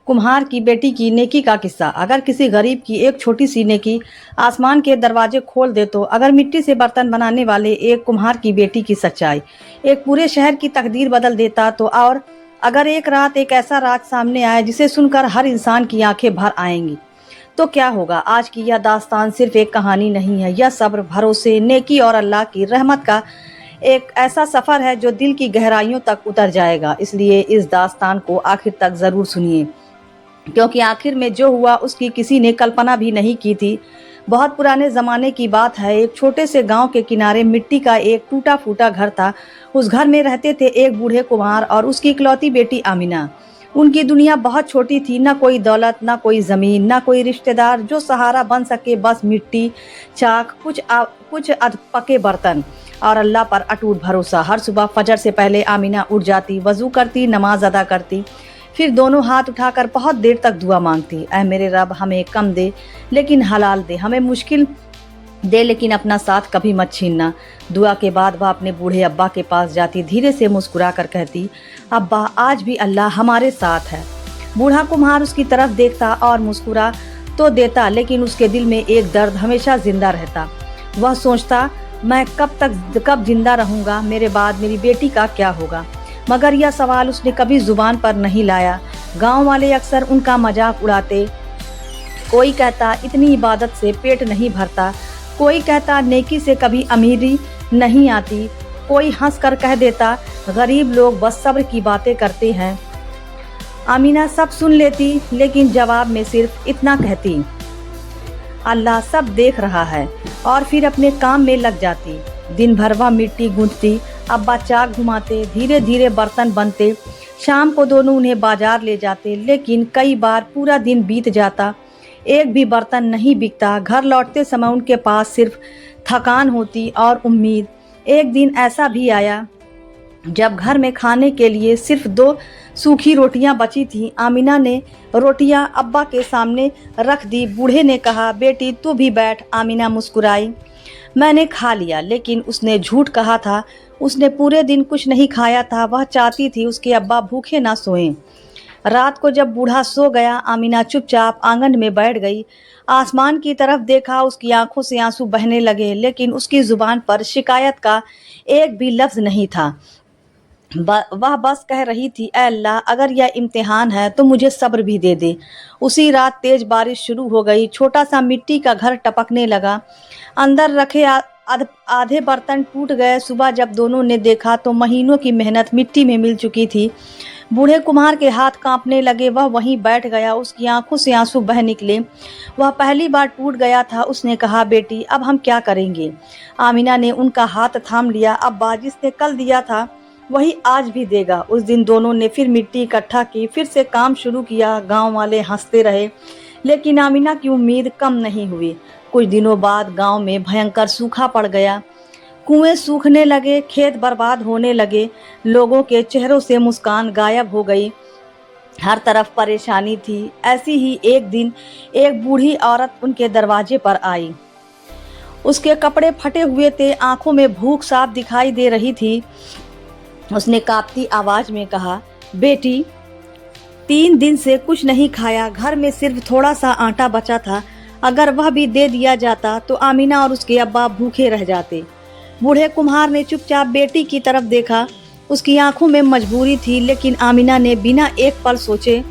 कुम्हार की बेटी की नेकी का किस्सा। अगर किसी गरीब की एक छोटी सी नेकी आसमान के दरवाजे खोल दे तो अगर मिट्टी से बर्तन बनाने वाले एक कुम्हार की बेटी की सच्चाई एक पूरे शहर की तकदीर बदल देता तो और अगर एक रात एक ऐसा राज सामने आए जिसे सुनकर हर इंसान की आंखें भर आएंगी तो क्या होगा। आज की यह दास्तान सिर्फ एक कहानी नहीं है, यह सब्र, भरोसे, नेकी और अल्लाह की रहमत का एक ऐसा सफर है जो दिल की गहराइयों तक उतर जाएगा। इसलिए इस दास्तान को आखिर तक जरूर सुनिए, क्योंकि आखिर में जो हुआ उसकी किसी ने कल्पना भी नहीं की थी। बहुत पुराने ज़माने की बात है। एक छोटे से गांव के किनारे मिट्टी का एक टूटा फूटा घर था। उस घर में रहते थे एक बूढ़े कुम्हार और उसकी इकलौती बेटी आमिना। उनकी दुनिया बहुत छोटी थी, ना कोई दौलत, ना कोई ज़मीन, ना कोई रिश्तेदार जो सहारा बन सके। बस मिट्टी, चाक, कुछ अधपके बर्तन और अल्लाह पर अटूट भरोसा। हर सुबह फजर से पहले आमिना उठ जाती, वज़ू करती, नमाज अदा करती, फिर दोनों हाथ उठाकर बहुत देर तक दुआ मांगती। ऐ मेरे रब, हमें कम दे लेकिन हलाल दे, हमें मुश्किल दे लेकिन अपना साथ कभी मत छीनना। दुआ के बाद वह अपने बूढ़े अब्बा के पास जाती, धीरे से मुस्कुरा कर कहती, अब्बा, आज भी अल्लाह हमारे साथ है। बूढ़ा कुम्हार उसकी तरफ देखता और मुस्कुरा तो देता, लेकिन उसके दिल में एक दर्द हमेशा जिंदा रहता। वह सोचता, मैं कब जिंदा रहूंगा, मेरे बाद मेरी बेटी का क्या होगा। मगर यह सवाल उसने कभी जुबान पर नहीं लाया। गांव वाले अक्सर उनका मजाक उड़ाते। कोई कहता, इतनी इबादत से पेट नहीं भरता। कोई कहता, नेकी से कभी अमीरी नहीं आती। कोई हंस कर कह देता, गरीब लोग बस सब्र की बातें करते हैं। आमीना सब सुन लेती, लेकिन जवाब में सिर्फ इतना कहती, अल्लाह सब देख रहा है, और फिर अपने काम में लग जाती। दिन भर वह मिट्टी गूंथती, अब्बा चाक घुमाते, धीरे धीरे बर्तन बनते। शाम को दोनों उन्हें बाजार ले जाते, लेकिन कई बार पूरा दिन बीत जाता, एक भी बर्तन नहीं बिकता। घर लौटते समय उनके पास सिर्फ थकान होती और उम्मीद। एक दिन ऐसा भी आया जब घर में खाने के लिए सिर्फ 2 सूखी रोटियां बची थीं। आमिना ने रोटियां अब्बा के सामने रख दी। बूढ़े ने कहा, बेटी तू भी बैठ। आमिना मुस्कुराई, मैंने खा लिया। लेकिन उसने झूठ कहा था, उसने पूरे दिन कुछ नहीं खाया था। वह चाहती थी उसके अब्बा भूखे ना सोएं। रात को जब बूढ़ा सो गया, आमिना चुपचाप आंगन में बैठ गई। आसमान की तरफ देखा, उसकी आंखों से आंसू बहने लगे, लेकिन उसकी जुबान पर शिकायत का एक भी लफ्ज नहीं था। वह बस कह रही थी, ऐ अल्लाह, अगर यह इम्तिहान है तो मुझे सब्र भी दे दे। उसी रात तेज बारिश शुरू हो गई। छोटा सा मिट्टी का घर टपकने लगा। अंदर रखे आधे बर्तन टूट गए। सुबह जब दोनों ने देखा तो महीनों की मेहनत मिट्टी में मिल चुकी थी। बूढ़े कुम्हार के हाथ कांपने लगे। वह वहीं बैठ गया, उसकी आंखों से आंसू बह निकले। वह पहली बार टूट गया था। उसने कहा, बेटी अब हम क्या करेंगे। आमिना ने उनका हाथ थाम लिया, अब्बा, जिसने कल दिया था वही आज भी देगा। उस दिन दोनों ने फिर मिट्टी इकट्ठा की, फिर से काम शुरू किया। गांव वाले हंसते रहे, लेकिन आमिना की उम्मीद कम नहीं हुई। कुछ दिनों बाद गांव में भयंकर सूखा पड़ गया। कुएं सूखने लगे, खेत बर्बाद होने लगे, लोगों के चेहरों से मुस्कान गायब हो गई। हर तरफ परेशानी थी। ऐसी ही एक दिन एक बूढ़ी औरत उनके दरवाजे पर आई। उसके कपड़े फटे हुए थे, आंखों में भूख साफ दिखाई दे रही थी। उसने कांपती आवाज में कहा, बेटी, 3 दिन से कुछ नहीं खाया, घर में सिर्फ थोड़ा सा आटा बचा था। अगर वह भी दे दिया जाता तो आमिना और उसके अब्बा भूखे रह जाते। बूढ़े कुम्हार ने चुपचाप बेटी की तरफ देखा। उसकी आंखों में मजबूरी थी, लेकिन आमिना ने बिना एक पल सोचे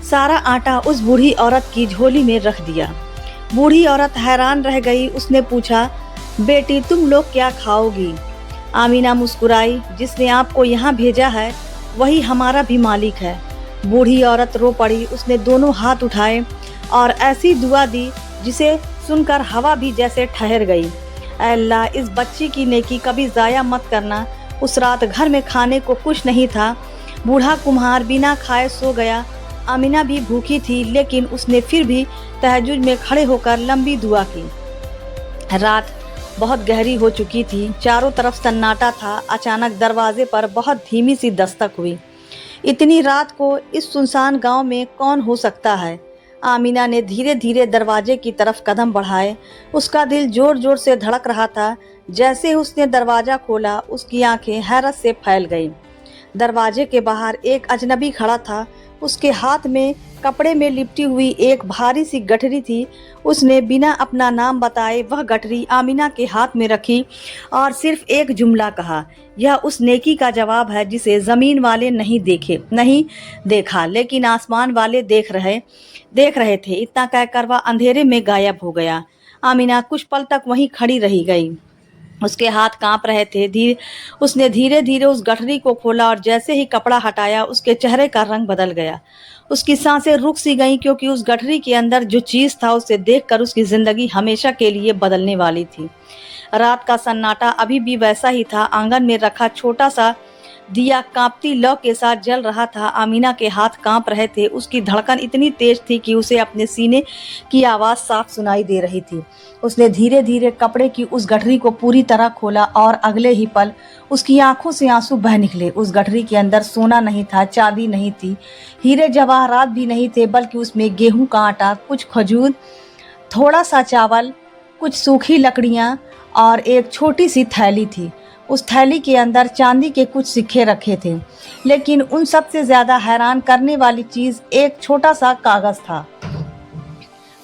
सारा आटा उस बूढ़ी औरत की झोली में रख दिया। बूढ़ी औरत हैरान रह गई। उसने पूछा, बेटी, तुम लोग क्या खाओगी। आमिना मुस्कुराई, जिसने आपको यहाँ भेजा है वही हमारा भी मालिक है। बूढ़ी औरत रो पड़ी। उसने दोनों हाथ उठाए और ऐसी दुआ दी जिसे सुनकर हवा भी जैसे ठहर गई। ऐ अल्लाह, इस बच्ची की नेकी कभी ज़ाया मत करना। उस रात घर में खाने को कुछ नहीं था। बूढ़ा कुम्हार बिना खाए सो गया। आमिना भी भूखी थी, लेकिन उसने फिर भी तहज्जुद में खड़े होकर लंबी दुआ की। रात बहुत गहरी हो चुकी थी, चारों तरफ सन्नाटा था। अचानक दरवाजे पर बहुत धीमी सी दस्तक हुई। इतनी रात को इस सुनसान गांव में कौन हो सकता है। आमिना ने धीरे धीरे दरवाजे की तरफ कदम बढ़ाए। उसका दिल जोर जोर से धड़क रहा था। जैसे उसने दरवाज़ा खोला, उसकी आंखें हैरत से फैल गईं। दरवाजे के बाहर एक अजनबी खड़ा था। उसके हाथ में कपड़े में लिपटी हुई एक भारी सी गठरी थी। उसने बिना अपना नाम बताए वह गठरी आमिना के हाथ में रखी और सिर्फ एक जुमला कहा, यह उस नेकी का जवाब है जिसे ज़मीन वाले नहीं देखा, लेकिन आसमान वाले देख रहे थे। इतना कहकर वह अंधेरे में गायब हो गया। आमिना कुछ पल तक वहीं खड़ी रह गई। उसके हाथ कांप रहे थे। उसने धीरे धीरे उस गठरी को खोला और जैसे ही कपड़ा हटाया उसके चेहरे का रंग बदल गया। उसकी सांसें रुक सी गईं, क्योंकि उस गठरी के अंदर जो चीज़ था उसे देखकर उसकी ज़िंदगी हमेशा के लिए बदलने वाली थी। रात का सन्नाटा अभी भी वैसा ही था। आंगन में रखा छोटा सा दिया कांपती लौ के साथ जल रहा था। आमिना के हाथ कांप रहे थे। उसकी धड़कन इतनी तेज थी कि उसे अपने सीने की आवाज़ साफ सुनाई दे रही थी। उसने धीरे धीरे कपड़े की उस गठरी को पूरी तरह खोला और अगले ही पल उसकी आंखों से आंसू बह निकले। उस गठरी के अंदर सोना नहीं था, चांदी नहीं थी, हीरे जवाहरात भी नहीं थे, बल्कि उसमें गेहूं का आटा, कुछ खजूर, थोड़ा सा चावल, कुछ सूखी लकड़ियाँ और एक छोटी सी थैली थी। उस थैली के अंदर चांदी के कुछ सिक्के रखे थे, लेकिन उन सब से ज़्यादा हैरान करने वाली चीज़ एक छोटा सा कागज़ था।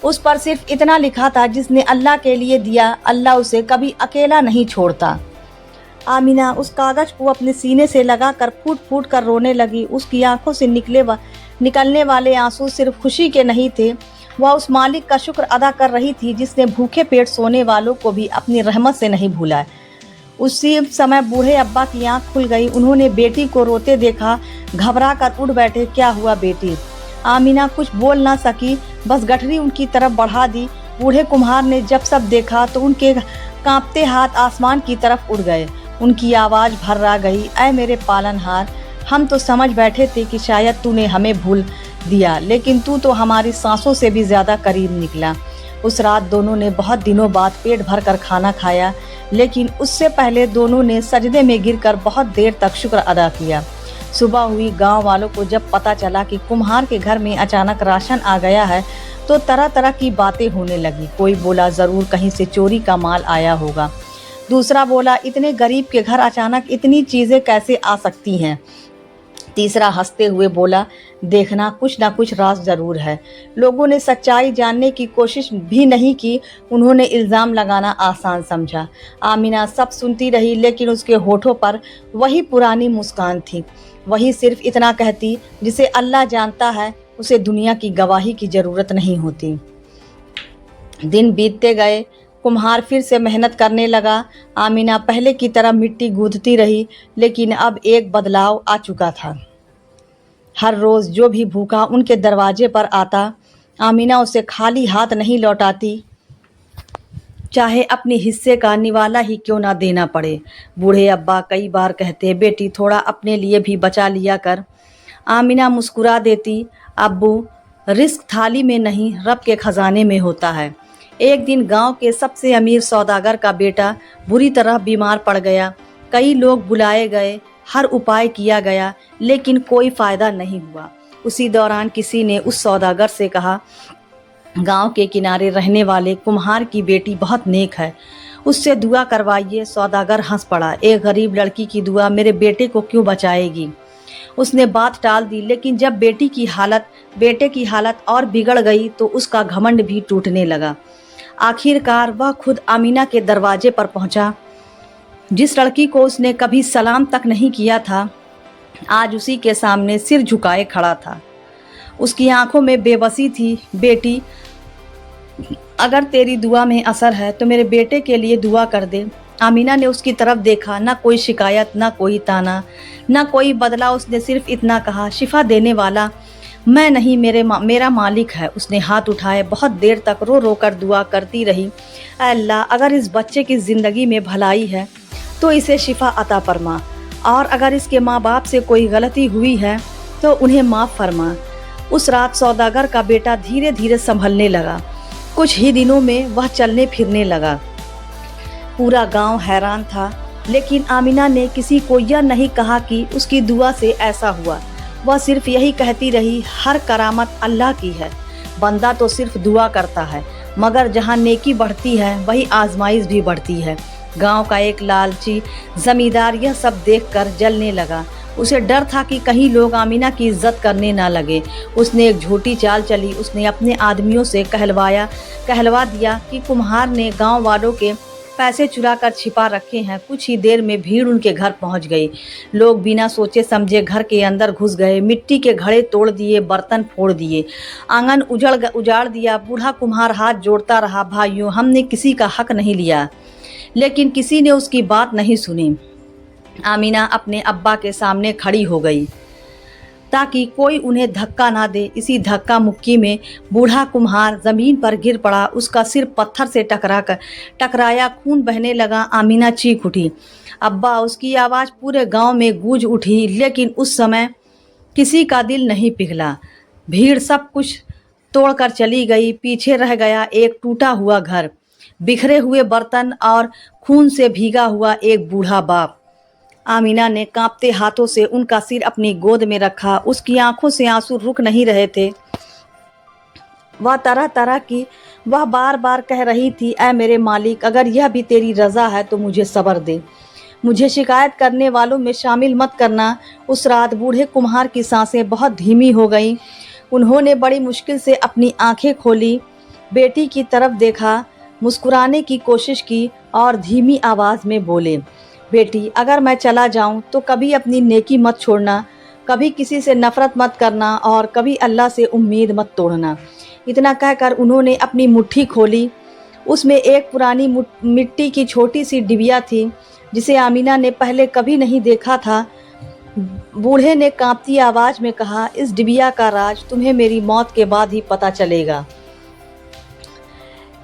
उस पर सिर्फ इतना लिखा था, जिसने अल्लाह के लिए दिया, अल्लाह उसे कभी अकेला नहीं छोड़ता। आमिना उस कागज़ को अपने सीने से लगाकर फूट फूट कर रोने लगी। उसकी आंखों से निकलने वाले आंसू सिर्फ खुशी के नहीं थे, वह उस मालिक का शुक्र अदा कर रही थी जिसने भूखे पेट सोने वालों को भी अपनी रहमत से नहीं भूला। उसी समय बूढ़े अब्बा की आंख खुल गई। उन्होंने बेटी को रोते देखा, घबरा कर उठ बैठे। क्या हुआ बेटी? आमिना कुछ बोल ना सकी, बस गठरी उनकी तरफ बढ़ा दी। बूढ़े कुम्हार ने जब सब देखा तो उनके कांपते हाथ आसमान की तरफ उड़ गए। उनकी आवाज़ भर्रा गई, ऐ मेरे पालनहार, हम तो समझ बैठे थे कि शायद तूने हमें भूल दिया, लेकिन तू तो हमारी सांसों से भी ज़्यादा करीब निकला। उस रात दोनों ने बहुत दिनों बाद पेट भर कर खाना खाया, लेकिन उससे पहले दोनों ने सजदे में गिरकर बहुत देर तक शुक्र अदा किया। सुबह हुई। गांव वालों को जब पता चला कि कुम्हार के घर में अचानक राशन आ गया है तो तरह तरह की बातें होने लगी। कोई बोला ज़रूर कहीं से चोरी का माल आया होगा, दूसरा बोला इतने गरीब के घर अचानक इतनी चीज़ें कैसे आ सकती हैं, तीसरा हंसते हुए बोला देखना कुछ ना कुछ राज ज़रूर है। लोगों ने सच्चाई जानने की कोशिश भी नहीं की, उन्होंने इल्ज़ाम लगाना आसान समझा। आमिना सब सुनती रही, लेकिन उसके होठों पर वही पुरानी मुस्कान थी। वही सिर्फ इतना कहती, जिसे अल्लाह जानता है उसे दुनिया की गवाही की ज़रूरत नहीं होती। दिन बीतते गए। कुम्हार फिर से मेहनत करने लगा। आमिना पहले की तरह मिट्टी गूंथती रही, लेकिन अब एक बदलाव आ चुका था। हर रोज़ जो भी भूखा उनके दरवाजे पर आता, आमिना उसे खाली हाथ नहीं लौटाती, चाहे अपने हिस्से का निवाला ही क्यों ना देना पड़े। बूढ़े अब्बा कई बार कहते, बेटी थोड़ा अपने लिए भी बचा लिया कर। आमिना मुस्कुरा देती, अब्बू रिस्क थाली में नहीं रब के खजाने में होता है। एक दिन गांव के सबसे अमीर सौदागर का बेटा बुरी तरह बीमार पड़ गया। कई लोग बुलाए गए, हर उपाय किया गया, लेकिन कोई फ़ायदा नहीं हुआ। उसी दौरान किसी ने उस सौदागर से कहा, गांव के किनारे रहने वाले कुम्हार की बेटी बहुत नेक है, उससे दुआ करवाइए। सौदागर हंस पड़ा, एक गरीब लड़की की दुआ मेरे बेटे को क्यों बचाएगी। उसने बात टाल दी, लेकिन जब बेटे की हालत और बिगड़ गई तो उसका घमंड भी टूटने लगा। आखिरकार वह खुद आमिना के दरवाजे पर पहुंचा। जिस लड़की को उसने कभी सलाम तक नहीं किया था, आज उसी के सामने सिर झुकाए खड़ा था। उसकी आंखों में बेबसी थी। बेटी, अगर तेरी दुआ में असर है तो मेरे बेटे के लिए दुआ कर दे। आमिना ने उसकी तरफ देखा, ना कोई शिकायत, ना कोई ताना, ना कोई बदला। उसने सिर्फ इतना कहा, शिफा देने वाला मैं नहीं, मेरा मालिक है। उसने हाथ उठाए, बहुत देर तक रो रो कर दुआ करती रही, अल्लाह अगर इस बच्चे की ज़िंदगी में भलाई है तो इसे शिफा अता फरमा, और अगर इसके माँ बाप से कोई गलती हुई है तो उन्हें माफ़ फरमा। उस रात सौदागर का बेटा धीरे धीरे संभलने लगा। कुछ ही दिनों में वह चलने फिरने लगा। पूरा गांव हैरान था, लेकिन आमिना ने किसी को यह नहीं कहा कि उसकी दुआ से ऐसा हुआ। वह सिर्फ यही कहती रही, हर करामत अल्लाह की है, बंदा तो सिर्फ दुआ करता है, मगर जहाँ नेकी बढ़ती है वही आजमाइश भी बढ़ती है। गांव का एक लालची जमींदार यह सब देखकर जलने लगा। उसे डर था कि कहीं लोग आमीना की इज्जत करने ना लगे। उसने एक झूठी चाल चली। उसने अपने आदमियों से कहलवा दिया कि कुम्हार ने गांव वालों के पैसे चुरा कर छिपा रखे हैं। कुछ ही देर में भीड़ उनके घर पहुंच गई। लोग बिना सोचे समझे घर के अंदर घुस गए, मिट्टी के घड़े तोड़ दिए, बर्तन फोड़ दिए, आंगन उजाड़ दिया। बूढ़ा कुम्हार हाथ जोड़ता रहा, भाइयों हमने किसी का हक नहीं लिया, लेकिन किसी ने उसकी बात नहीं सुनी। आमीना अपने अब्बा के सामने खड़ी हो गई ताकि कोई उन्हें धक्का ना दे। इसी धक्का मुक्की में बूढ़ा कुम्हार जमीन पर गिर पड़ा। उसका सिर पत्थर से टकराया, खून बहने लगा। आमीना चीख उठी, अब्बा! उसकी आवाज़ पूरे गांव में गूंज उठी, लेकिन उस समय किसी का दिल नहीं पिघला। भीड़ सब कुछ तोड़कर चली गई। पीछे रह गया एक टूटा हुआ घर, बिखरे हुए बर्तन और खून से भीगा हुआ एक बूढ़ा बाप। आमीना ने कांपते हाथों से उनका सिर अपनी गोद में रखा। उसकी आंखों से आंसू रुक नहीं रहे थे। वह बार बार कह रही थी, ऐ मेरे मालिक, अगर यह भी तेरी रज़ा है तो मुझे सब्र दे, मुझे शिकायत करने वालों में शामिल मत करना। उस रात बूढ़े कुम्हार की सांसें बहुत धीमी हो गईं। उन्होंने बड़ी मुश्किल से अपनी आंखें खोली, बेटी की तरफ देखा, मुस्कुराने की कोशिश की और धीमी आवाज़ में बोले, बेटी, अगर मैं चला जाऊं तो कभी अपनी नेकी मत छोड़ना, कभी किसी से नफरत मत करना और कभी अल्लाह से उम्मीद मत तोड़ना। इतना कहकर उन्होंने अपनी मुट्ठी खोली। उसमें एक पुरानी मिट्टी की छोटी सी डिबिया थी, जिसे आमीना ने पहले कभी नहीं देखा था। बूढ़े ने कांपती आवाज़ में कहा, इस डिबिया का राज तुम्हें मेरी मौत के बाद ही पता चलेगा।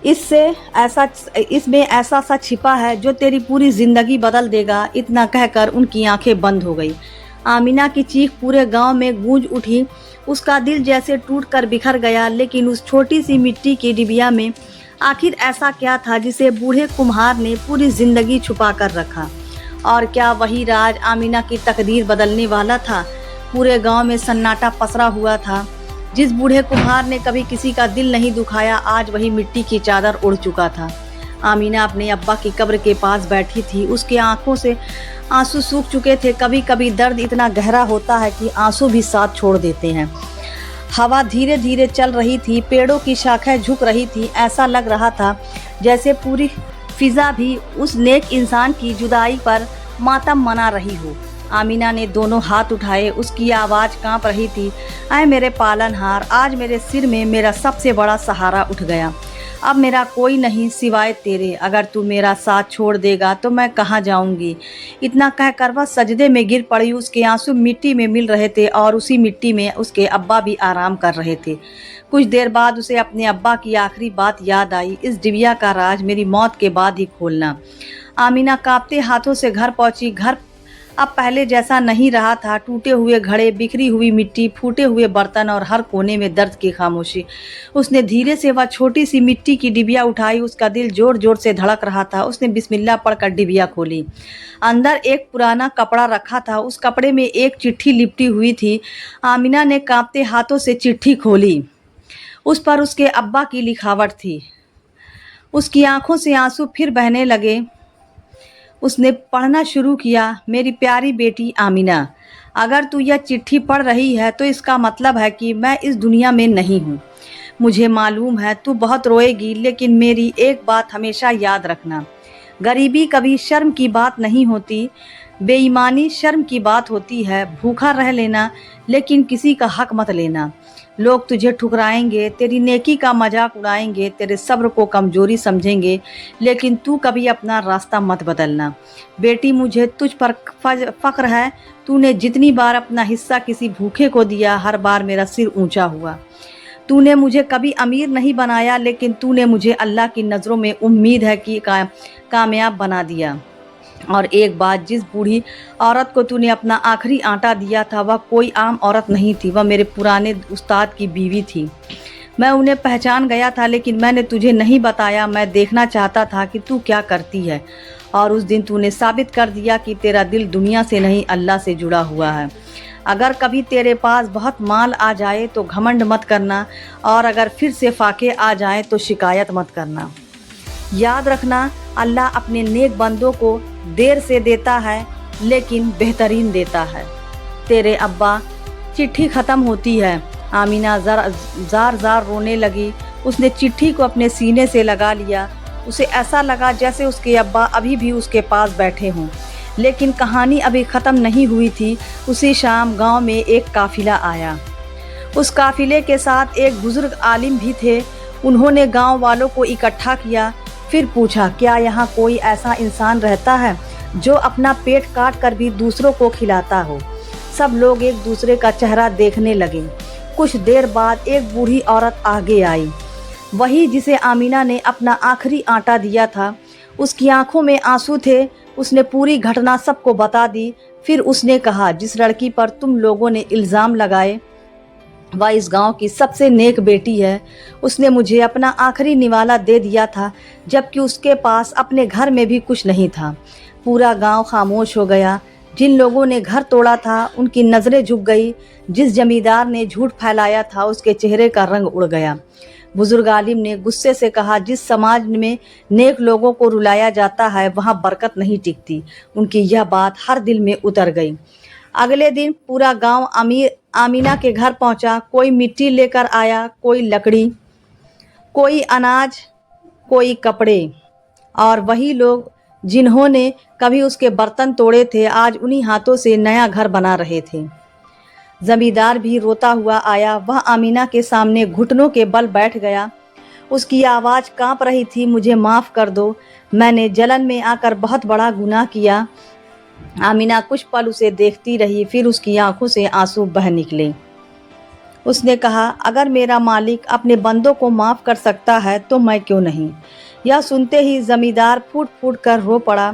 इसमें ऐसा सा छिपा है जो तेरी पूरी ज़िंदगी बदल देगा। इतना कहकर उनकी आंखें बंद हो गई। आमीना की चीख पूरे गांव में गूंज उठी। उसका दिल जैसे टूटकर बिखर गया। लेकिन उस छोटी सी मिट्टी की डिबिया में आखिर ऐसा क्या था जिसे बूढ़े कुम्हार ने पूरी ज़िंदगी छुपा कर रखा? और क्या वही राज आमीना की तकदीर बदलने वाला था? पूरे गांव में सन्नाटा पसरा हुआ था। जिस बूढ़े कुम्हार ने कभी किसी का दिल नहीं दुखाया, आज वही मिट्टी की चादर उड़ चुका था। आमीना अपने अब्बा की कब्र के पास बैठी थी। उसकी आंखों से आंसू सूख चुके थे। कभी कभी दर्द इतना गहरा होता है कि आंसू भी साथ छोड़ देते हैं। हवा धीरे धीरे चल रही थी, पेड़ों की शाखाएं झुक रही थी। ऐसा लग रहा था जैसे पूरी फिजा भी उस नेक इंसान की जुदाई पर मातम मना रही हो। आमीना ने दोनों हाथ उठाए। उसकी आवाज़ कांप रही थी, ऐ मेरे पालनहार, आज मेरे सिर में मेरा सबसे बड़ा सहारा उठ गया। अब मेरा कोई नहीं सिवाय तेरे। अगर तू मेरा साथ छोड़ देगा तो मैं कहाँ जाऊंगी? इतना कहकर वह सजदे में गिर पड़ी। उसके आंसू मिट्टी में मिल रहे थे और उसी मिट्टी में उसके अब्बा भी आराम कर रहे थे। कुछ देर बाद उसे अपने अब्बा की आखिरी बात याद आई, इस डिबिया का राज मेरी मौत के बाद ही खोलना। आमीना कांपते हाथों से घर पहुंची। घर अब पहले जैसा नहीं रहा था। टूटे हुए घड़े, बिखरी हुई मिट्टी, फूटे हुए बर्तन और हर कोने में दर्द की खामोशी। उसने धीरे से वह छोटी सी मिट्टी की डिबिया उठाई। उसका दिल जोर जोर से धड़क रहा था। उसने बिस्मिल्लाह पढ़कर डिबिया खोली। अंदर एक पुराना कपड़ा रखा था। उस कपड़े में एक चिट्ठी लिपटी हुई थी। आमीना ने कांपते हाथों से चिट्ठी खोली। उस पर उसके अब्बा की लिखावट थी। उसकी आंखों से आंसू फिर बहने लगे। उसने पढ़ना शुरू किया, मेरी प्यारी बेटी आमीना, अगर तू यह चिट्ठी पढ़ रही है तो इसका मतलब है कि मैं इस दुनिया में नहीं हूँ। मुझे मालूम है तू बहुत रोएगी, लेकिन मेरी एक बात हमेशा याद रखना, गरीबी कभी शर्म की बात नहीं होती, बेईमानी शर्म की बात होती है। भूखा रह लेना, लेकिन किसी का हक मत लेना। लोग तुझे ठुकराएंगे, तेरी नेकी का मजाक उड़ाएंगे, तेरे सब्र को कमजोरी समझेंगे, लेकिन तू कभी अपना रास्ता मत बदलना। बेटी, मुझे तुझ पर फख्र है। तूने जितनी बार अपना हिस्सा किसी भूखे को दिया, हर बार मेरा सिर ऊंचा हुआ। तूने मुझे कभी अमीर नहीं बनाया, लेकिन तूने मुझे अल्लाह की नज़रों में उम्मीद है कि कामयाब बना दिया। और एक बात, जिस बूढ़ी औरत को तूने अपना आखिरी आटा दिया था, वह कोई आम औरत नहीं थी, वह मेरे पुराने उस्ताद की बीवी थी। मैं उन्हें पहचान गया था, लेकिन मैंने तुझे नहीं बताया। मैं देखना चाहता था कि तू क्या करती है, और उस दिन तूने साबित कर दिया कि तेरा दिल दुनिया से नहीं अल्लाह से जुड़ा हुआ है। अगर कभी तेरे पास बहुत माल आ जाए तो घमंड मत करना, और अगर फिर से फाके आ जाए तो शिकायत मत करना। याद रखना, अल्लाह अपने नेक बंदों को देर से देता है, लेकिन बेहतरीन देता है। तेरे अब्बा। चिट्ठी ख़त्म होती है। आमीना जार जार रोने लगी। उसने चिट्ठी को अपने सीने से लगा लिया। उसे ऐसा लगा जैसे उसके अब्बा अभी भी उसके पास बैठे हों। लेकिन कहानी अभी ख़त्म नहीं हुई थी। उसी शाम गांव में एक काफ़िला आया। उस काफ़िले के साथ एक बुज़ुर्ग आलिम भी थे। उन्होंने गांव वालों को इकट्ठा किया। फिर पूछा, क्या यहाँ कोई ऐसा इंसान रहता है जो अपना पेट काट कर भी दूसरों को खिलाता हो? सब लोग एक दूसरे का चेहरा देखने लगे। कुछ देर बाद एक बूढ़ी औरत आगे आई, वही जिसे आमीना ने अपना आखिरी आटा दिया था। उसकी आंखों में आंसू थे। उसने पूरी घटना सबको बता दी। फिर उसने कहा, जिस लड़की पर तुम लोगों ने इल्ज़ाम लगाए वह इस गांव की सबसे नेक बेटी है। उसने मुझे अपना आखिरी निवाला दे दिया था, जबकि उसके पास अपने घर में भी कुछ नहीं था। पूरा गांव खामोश हो गया। जिन लोगों ने घर तोड़ा था उनकी नज़रें झुक गई। जिस जमींदार ने झूठ फैलाया था उसके चेहरे का रंग उड़ गया। बुजुर्ग आलिम ने गुस्से से कहा, जिस समाज में नेक लोगों को रुलाया जाता है वहाँ बरकत नहीं टिकती। उनकी यह बात हर दिल में उतर गई। अगले दिन पूरा गांव आमीना के घर पहुंचा। कोई मिट्टी लेकर आया, कोई लकड़ी, कोई अनाज, कोई कपड़े। और वही लोग जिन्होंने कभी उसके बर्तन तोड़े थे आज उन्हीं हाथों से नया घर बना रहे थे। जमींदार भी रोता हुआ आया। वह आमीना के सामने घुटनों के बल बैठ गया। उसकी आवाज़ कांप रही थी, मुझे माफ़ कर दो, मैंने जलन में आकर बहुत बड़ा गुनाह किया। आमीना कुछ पल उसे देखती रही, फिर उसकी आंखों से आंसू बह निकले। उसने कहा, अगर मेरा मालिक अपने बंदों को माफ़ कर सकता है तो मैं क्यों नहीं। यह सुनते ही जमींदार फूट फूट कर रो पड़ा।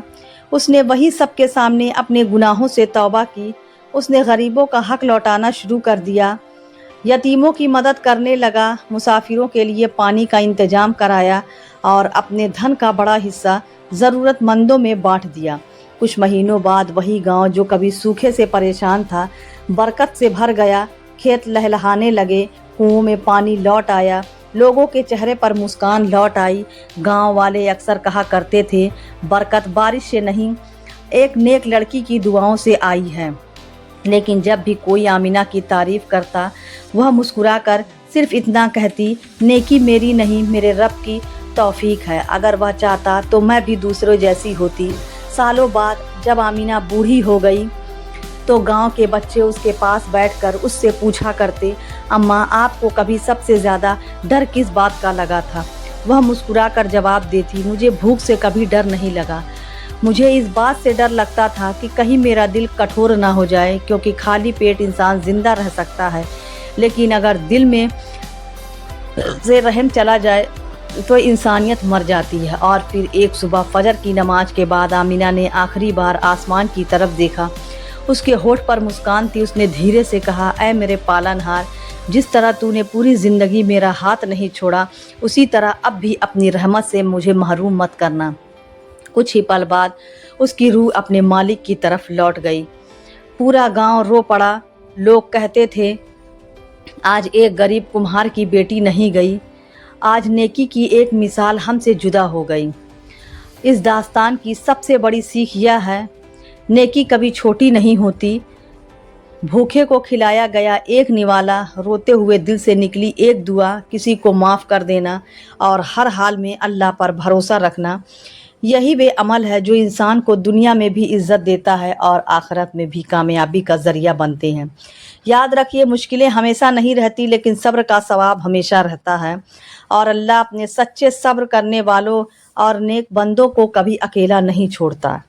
उसने वही सबके सामने अपने गुनाहों से तौबा की। उसने गरीबों का हक लौटाना शुरू कर दिया, यतीमों की मदद करने लगा, मुसाफिरों के लिए पानी का इंतजाम कराया और अपने धन का बड़ा हिस्सा ज़रूरतमंदों में बांट दिया। कुछ महीनों बाद वही गांव जो कभी सूखे से परेशान था बरकत से भर गया। खेत लहलहाने लगे, कुओं में पानी लौट आया, लोगों के चेहरे पर मुस्कान लौट आई। गांव वाले अक्सर कहा करते थे, बरकत बारिश से नहीं, एक नेक लड़की की दुआओं से आई है। लेकिन जब भी कोई आमीना की तारीफ़ करता वह मुस्कुराकर सिर्फ इतना कहती, नेकी मेरी नहीं मेरे रब की तौफीक है। अगर वह चाहता तो मैं भी दूसरों जैसी होती। सालों बाद जब आमीना बूढ़ी हो गई तो गांव के बच्चे उसके पास बैठकर उससे पूछा करते, अम्मा आपको कभी सबसे ज़्यादा डर किस बात का लगा था? वह मुस्कुराकर जवाब देती, मुझे भूख से कभी डर नहीं लगा। मुझे इस बात से डर लगता था कि कहीं मेरा दिल कठोर ना हो जाए, क्योंकि खाली पेट इंसान जिंदा रह सकता है, लेकिन अगर दिल में से रहम चला जाए तो इंसानियत मर जाती है। और फिर एक सुबह फजर की नमाज के बाद आमीना ने आखिरी बार आसमान की तरफ देखा। उसके होठ पर मुस्कान थी। उसने धीरे से कहा, ऐ मेरे पालनहार, जिस तरह तूने पूरी ज़िंदगी मेरा हाथ नहीं छोड़ा, उसी तरह अब भी अपनी रहमत से मुझे महरूम मत करना। कुछ ही पल बाद उसकी रूह अपने मालिक की तरफ लौट गई। पूरा गांव रो पड़ा। लोग कहते थे, आज एक गरीब कुम्हार की बेटी नहीं गई, आज नेकी की एक मिसाल हमसे जुदा हो गई। इस दास्तान की सबसे बड़ी सीख यह है, नेकी कभी छोटी नहीं होती। भूखे को खिलाया गया एक निवाला, रोते हुए दिल से निकली एक दुआ, किसी को माफ़ कर देना और हर हाल में अल्लाह पर भरोसा रखना, यही वे अमल है जो इंसान को दुनिया में भी इज़्ज़त देता है और आखिरत में भी कामयाबी का ज़रिया बनते हैं। याद रखिए, मुश्किलें हमेशा नहीं रहती, लेकिन सब्र का सवाब हमेशा रहता है और अल्लाह अपने सच्चे सब्र करने वालों और नेक बंदों को कभी अकेला नहीं छोड़ता।